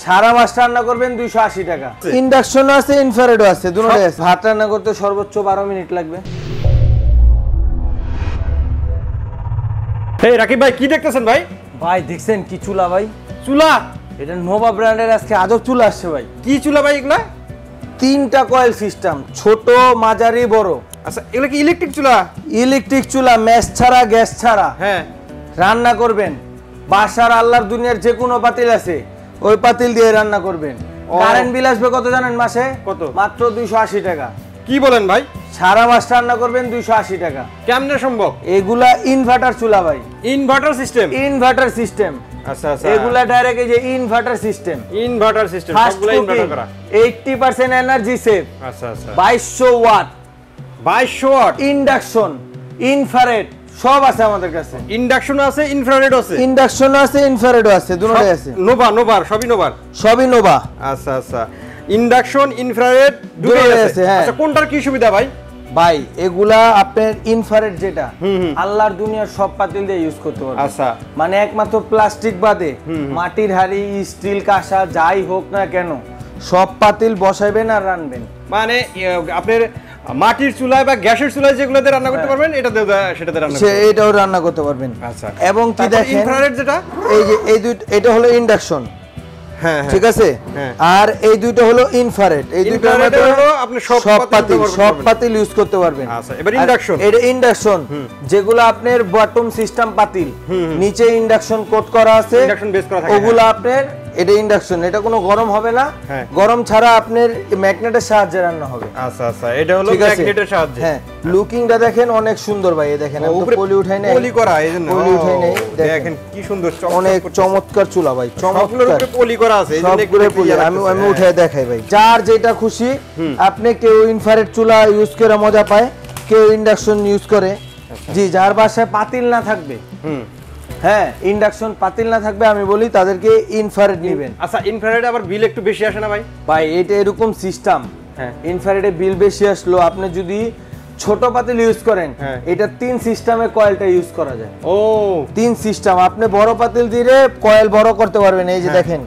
সারা মাস রান্না করবেন 280 টাকা। ইন্ডাকশনও আছে, ইনফ্রারেডও আছে, দুটোই আছে। ভাত রান্না করতে সর্বোচ্চ 12 মিনিট লাগবে। এই রাকিব ভাই কি দেখতেছেন ভাই? ভাই দেখছেন কি চুলা ভাই? চুলা? এটা নোভা ব্র্যান্ডের আজকে আজব চুলা আসছে ভাই। কি চুলা ভাই এগুলা? 3টা কয়েল সিস্টেম, ছোট মাঝারি বড়। আচ্ছা এগুলা কি ইলেকট্রিক চুলা? ইলেকট্রিক চুলা, ম্যাচ ছাড়া, গ্যাস ছাড়া। হ্যাঁ, রান্না করবেন বাসার আল্লাহর দুনিয়ার যে কোনো পাতিল আছে ওই পাতিল দিয়ে রান্না করবেন। কারেন্ট বিল আসবে কত জানেন মাসে? কত? মাত্র 280 টাকা। কি বলেন ভাই? সারা মাস রান্না করবেন 280 টাকা। কেমনে সম্ভব? এগুলা ইনভার্টার চুলা ভাই। Inverter system? Inverter system. আচ্ছা আচ্ছা, এগুলা ডাইরেক্ট এই যে ইনভার্টার সিস্টেম। ইনভার্টার সিস্টেম সবগুলো ইনভার্টার করা। 80% এনার্জি সেভ। আচ্ছা আচ্ছা, 2200 ওয়াট। 2200 ওয়াট। ইন্ডাকশন, ইনফ্রারেড সব আছে আমাদের কাছে। ইন্ডাকশন আছে, ইনফ্রারেড আছে। ইন্ডাকশনও আছে, ইনফ্রারেডও আছে, দুটোই আছে। নোভার সবই নোভার। সবই নোভা। আচ্ছা আচ্ছা, ইন্ডাকশন ইনফ্রারেড দুটোই আছে। আচ্ছা কোনটার কি সুবিধা ভাই? ভাই এগুলা আপনার ইনফ্রারেড যেটা আল্লাহর দুনিয়ার সব পাতিল দিয়ে ইউজ করতে পারবেন। আচ্ছা, মানে একমাত্র প্লাস্টিক বাদে মাটির হাড়ি, স্টিল, কাঁসা যাই হোক না কেন সব পাতিল বসাইবেন আর রান্নবেন। মানে আপনার মাটির চুলায় বা গ্যাসের চুলায় যেগুলোতে রান্না করতে পারবেন এটাতে সেটাতে রান্না করতে পারবেন। এটাও রান্না করতে পারবেন। আচ্ছা, এবং কি দেখেন ইনফ্রারেড যেটা এই যে এই দুটো, এটা হলো ইন্ডাকশন। হ্যাঁ ঠিক আছে। আর এই দুটো হলো ইনফ্রারেড। এই দুটোর মধ্যে হলো আপনি সব পাতিল ইউজ করতে পারবেন। আচ্ছা, এবার ইন্ডাকশন। এটা ইন্ডাকশন যেগুলো আপনার বটম সিস্টেম পাতিল, নিচে ইন্ডাকশন কোট করা আছে, ইন্ডাকশন বেস করা থাকে। ওগুলো আপনার এটা ইন্ডাকশন, এটা কোনো গরম হবে না। গরম ছাড়া আপনার ম্যাগনেটের সাহায্যে রান্না হবে। আচ্ছা আচ্ছা, এটা হলো ম্যাগনেটের সাহায্যে। হ্যাঁ, লুকিংটা দেখেন অনেক সুন্দর ভাই। এই দেখেন একদম পলি উঠাই নাই, পলি করা, এইজন্য পলি উঠাই নাই। দেখেন কি সুন্দর, অনেক চমৎকার চুলা ভাই, চমৎকার পলি করা আছে। সবগুলো পলি। আমি উঠাই দেখাই ভাই, যার যেটা খুশি। আপনি কেউ ইনফ্রারেড চুলা ইউজ করে মজা পায়, কেউ ইন্ডাকশন ইউজ করে। জি, যার বাসায় পাতিল না থাকবে, হ্যাঁ ইন্ডাকশন পাতিল না থাকবে, আমি বলি তাদেরকে ইনফ্রারেড নেবেন। আচ্ছা, ইনফ্রারেড আবার বিল একটু বেশি আসে না ভাই? ভাই এটা এরকম সিস্টেম, ইনফ্রারেডে বিল বেশি আসলো। আপনি যদি ছোট পাতিল ইউজ করেন, এটা 3 সিস্টেমে কয়েলটা ইউজ করা যায়। ও 3 সিস্টেম। আপনি বড় পাতিল দিয়ে কয়েল বড় করতে পারবেন। এই যে দেখেন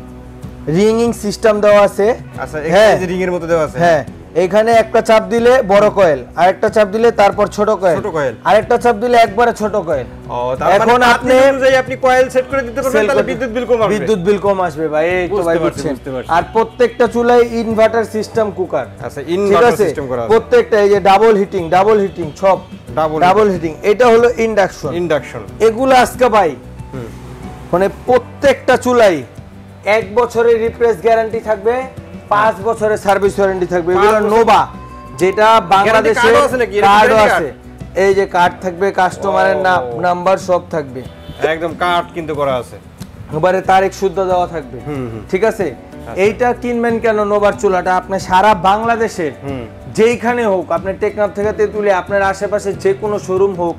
রিংইং সিস্টেম দেওয়া আছে। আচ্ছা, এই যে রিং এর মতো দেওয়া আছে। হ্যাঁ, এখানে একটা চাপ দিলে বড় কয়েল, আরেকটা চাপ দিলে তারপর ছোট কয়েল, আরেকটা চাপ দিলে একবারে ছোট কয়েল। ও এখন আপনি কয়েল সেট করে দিতে পারবেন, তাহলে বিদ্যুৎ বিল কম আসবে ভাই। এই তো ভাই বুঝছেন। আর প্রত্যেকটা চুলায় ইনভার্টার সিস্টেম কুকার। আচ্ছা, ইনভার্টার সিস্টেম করা আছে প্রত্যেকটা। এই যে ডাবল হিটিং সব ডাবল হিটিং। এটা হলো ইন্ডাকশন। এগুলো আজকে ভাই মানে প্রত্যেকটা চুলাই 1 বছরের রিপ্লেস গ্যারান্টি থাকবে, 5 বছরের সার্ভিস ওয়ারেন্টি থাকবে। এগুলো নোভা, যেটা বাংলাদেশে কার্ডও আছে। এই যে কার্ড থাকবে, কাস্টমারের নাম্বার সব থাকবে, একদম কার্ড কিন্তু করা আছে। এবারে তারিখ শুদ্ধ দেওয়া থাকবে। ঠিক আছে। এইটা কিনবেন কেন? নোভার চুলাটা আপনি সারা বাংলাদেশের যেইখানে হোক, আপনি টেকনাফ থেকে তেতুলে, আপনার আশেপাশে যে কোনো শোরুম হোক,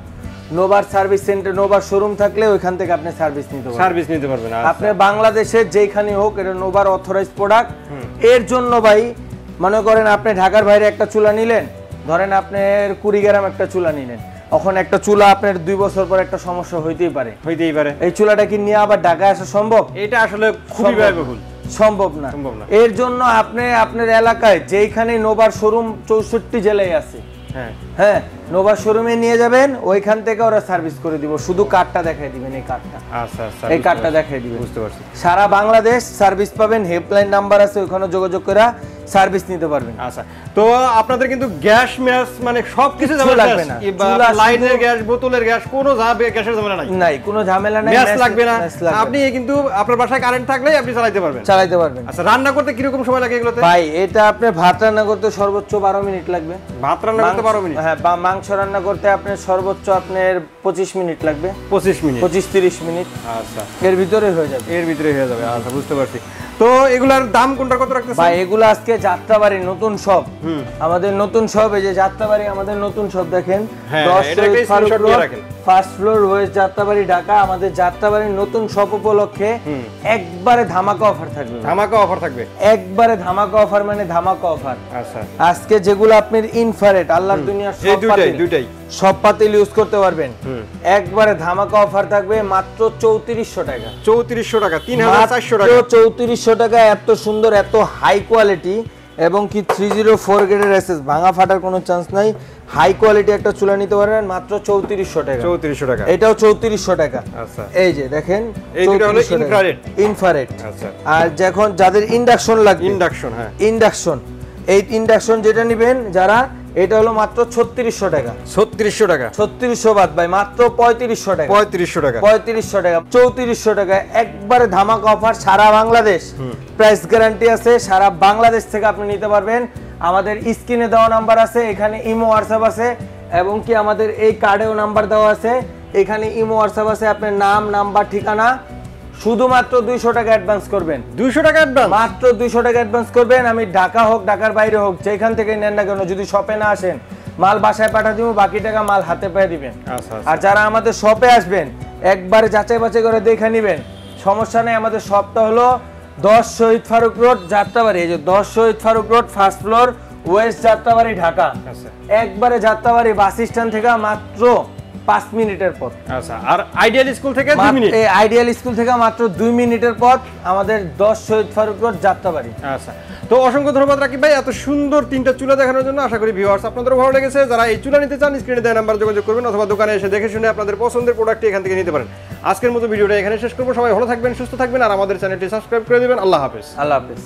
নোভার সার্ভিস সেন্টার, নোভার শোরুম থাকলে ওইখান থেকে আপনি সার্ভিস নিতে পারবেন। আপনি বাংলাদেশের যেখানে হোক, এটা নোভার অথরাইজড প্রোডাক্ট। এর জন্য ভাই মনে করেন আপনি ঢাকার বাইরে একটা চুলা নিলেন, ধরেন আপনার কুড়িগ্রাম একটা চুলা নিলেন, এখন একটা চুলা আপনার 2 বছর পর একটা সমস্যা হইতেই পারে। এই চুলাটা কি নিয়ে আবার ঢাকায় আসা সম্ভব? এটা আসলে খুবই ব্যয়বহুল, সম্ভব না। এর জন্য আপনি আপনার এলাকায় যেখানে নোভার শোরুম 64 জেলায় আছে, হ্যাঁ নোভার শোরুমে নিয়ে যাবেন, ওইখান থেকে ওরা সার্ভিস করে দিব। শুধু কার্ডটা দেখাই দিবেন, এই কার্ডটা। আচ্ছা আচ্ছা, এই কার্ডটা দেখাই দিবেন। বুঝতে পারছি। সারা বাংলাদেশ সার্ভিস পাবেন, হেল্পলাইন নাম্বার আছে, ওখানে যোগাযোগ করে সার্ভিস নিতে পারবেন। আচ্ছা, তো আপনাদের কিন্তু গ্যাস ম্যাস মানে সবকিছু লাগবে না, লাইনের গ্যাস, বোতলের গ্যাস, কোনো গ্যাসের ঝামেলা নাই, কোনো ঝামেলা নাই, গ্যাস লাগবে না। আপনি কিন্তু আপনার বাসায় কারেন্ট থাকলেই আপনি চালাতে পারবেন। আচ্ছা, রান্না করতে কি রকম সময় লাগে এগুলোতে? ভাই এটা আপনি ভাত রান্না করতে সর্বোচ্চ 12 মিনিট লাগবে। ভাত রান্না করতে 12 মিনিট? হ্যাঁ, মাংস রান্না করতে আপনার সর্বোচ্চ আপনার 25 মিনিট লাগবে। 25-30 মিনিট। আচ্ছা, এর ভিতরে হয়ে যাবে। আচ্ছা, বুঝতে পারছি। তো এগুলার দাম কোনটা কত রাখতেছেন ভাই? এগুলো আজকে যাত্রাবাড়ি নতুন সব, আমাদের নতুন সব। এই যে যাত্রাবাড়ি আমাদের নতুন সব দেখেন, first floor west Jatrabari Dhaka. আমাদের যাত্রাবাড়ির নতুন শপ উপলক্ষে একবারে ধামাকা অফার থাকবে। ধামাকা অফার থাকবে, একবারে ধামাকা অফার, মানে ধামাকা অফার। আচ্ছা, আজকে যেগুলো আপনার ইনফ্রারেড আল্লাহর দুনিয়ার দুইটাই সব পাতিল ইউজ করতে পারবেন, একবারে ধামাকা অফার থাকবে মাত্র 3400 টাকা। 3400 টাকা, 3400 টাকা, 3400 টাকা। এত সুন্দর, এত হাই কোয়ালিটি এবং কি 304 গ্রেডের এসএস, ভাঙা ফাটার কোনো চান্স নাই। হাই কোয়ালিটি একটা চুলা নিতে পারবেন মাত্র 3400 টাকা। 3400 টাকা, এটাও 3400 টাকা। আচ্ছা, এই যে দেখেন, এই দুটো হলো ইনফ্রারেড। ইনফ্রারেড। আচ্ছা, আর যখন যাদের ইন্ডাকশন লাগবে, ইন্ডাকশন, হ্যাঁ ইন্ডাকশন, এই ইন্ডাকশন যেটা নেবেন যারা, এটা হলো মাত্র 3600 টাকা। 3600 টাকা, 3600 বাদ ভাই, মাত্র 3500 টাকা। 3500 টাকা, 3500 টাকা, 3400 টাকা। একবারে ধামাকা অফার, সারা বাংলাদেশ প্রাইস গ্যারান্টি আছে। সারা বাংলাদেশ থেকে আপনি নিতে পারবেন। আমাদের স্ক্রিনে দেওয়া নাম্বার আছে, এখানে ইমো হোয়াটসঅ্যাপ আছে, এবং কি আমাদের এই কার্ডেও নাম্বার দেওয়া আছে, এখানে ইমো হোয়াটসঅ্যাপ আছে। আপনার নাম, নাম্বার, ঠিকানা, শুধুমাত্র 200 টাকা অ্যাডভান্স করবেন। 200 টাকা অ্যাডভান্স, মাত্র 200 টাকা অ্যাডভান্স করবেন। আমি ঢাকা হোক, ঢাকার বাইরে হোক, যেখান থেকে নেন না কেন, যদি শপে না আসেন, মাল বাসায় পাঠা দিব, বাকি টাকা মাল হাতে পেয়ে দিবেন। আচ্ছা, আর যারা আমাদের শপে আসবেন, একবারে যাচাই বাছাই করে দেখে নেবেন, সমস্যা নেই। আমাদের শপটা হলো 10 শহীদ ফারুক রোড, যাত্রাবাড়ি। এই যে 10 Shahid Faruk road, first floor, west Jatrabari, Dhaka. আচ্ছা, একবারে যাত্রাবাড়ি বাস স্ট্যান্ড থেকে মাত্র 5 মিনিটের পথ। আচ্ছা, আর আইডিয়াল স্কুল থেকে 2 মিনিট। এই আইডিয়াল স্কুল থেকে মাত্র 2 মিনিটের পথ, আমাদের 10 শহীদ ফারুক রোড, যাত্রাবাড়ি। আচ্ছা, তো অসংখ্য ধন্যবাদ রাকিব ভাই এত সুন্দর তিনটা চুলা দেখানোর জন্য। আশা করি ভিউয়ার্স আপনাদের ভালো লেগেছে। যারা এই চুলা নিতে চান, স্ক্রিনে দেওয়া নাম্বার যোগাযোগ করবেন, অথবা দোকানে এসে দেখে শুনে আপনাদের পছন্দের প্রোডাক্টটি এখান থেকে নিতে পারেন। আজকের মতো ভিডিওটা এখানে শেষ করবো। সবাই ভালো থাকবেন, সুস্থ থাকবেন, আর আমাদের চ্যানেলটি সাবস্ক্রাইব করে দিবেন। আল্লাহ হাফেজ। আল্লাহ হাফেজ।